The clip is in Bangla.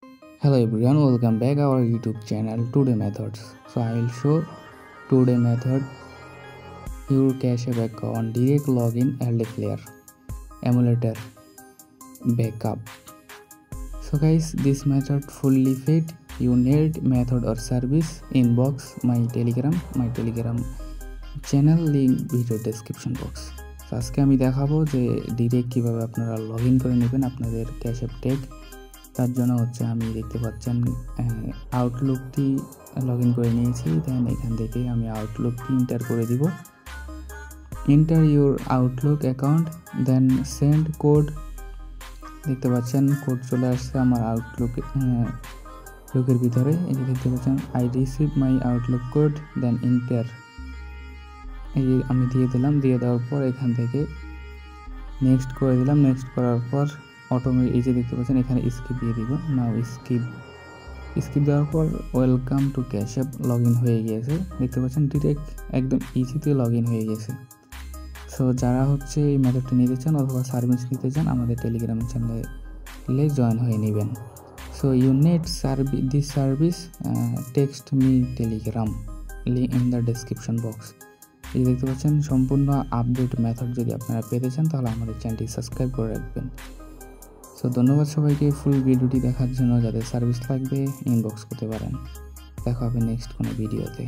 Hello everyone, welcome back our YouTube channel Today Methods. So I will show today method your Cash App account direct login LD Player emulator backup. So guys, this method fully fit. You need method or service inbox my telegram channel link video description box. So আজকে আমি দেখাবো যে ডিরেক্ট কিভাবে আপনারা লগইন করে নেবেন আপনাদের ক্যাশ অ্যাপ টেক। তার জন্য হচ্ছে আমি দেখতে পাচ্ছেন আউটলুকটি লগইন করে নিয়েছি। দেন এখান থেকে আমি আউটলুকটি এন্টার করে দিব। Enter your outlook account, then send code. দেখতে পাচ্ছেন কোড চলে আসছে আমার আউটলুকের ভিতরে। এই যে দেখতে পাচ্ছেন I receive my outlook code, then enter এই যে আমি দিয়ে দিলাম। দিয়ে দেওয়ার পর এখান থেকে নেক্সট করে দিলাম। নেক্সট করার পর অটোমেটিক এই যে দেখতে পাচ্ছেন এখানে স্কিপ দিয়ে দিব। নাও স্কিপ দেওয়ার পর welcome to cash app login হয়ে গিয়েছে। দেখতে পাচ্ছেন ডিরেক্ট একদম ইজিতে লগইন হয়ে গেছে। সো যারা হচ্ছে এই মেথডটি নিতে চান অথবা সার্ভিস নিতে চান আমাদের টেলিগ্রাম চ্যানেলে জয়েন হয়ে নেবেন। So you need this service, text me Telegram link in the description box. এই দেখতে পাচ্ছেন সম্পূর্ণ আপডেট মেথড যদি আপনারা পেতে চান তাহলে আমাদের চ্যানেলটি সাবস্ক্রাইব করে রাখবেন। সো ধন্যবাদ সবাইকে ফুল ভিডিওটি দেখার জন্য। যাদের সার্ভিস লাগবে ইনবক্স করতে পারেন। দেখা হবে নেক্সট কোনো ভিডিওতে।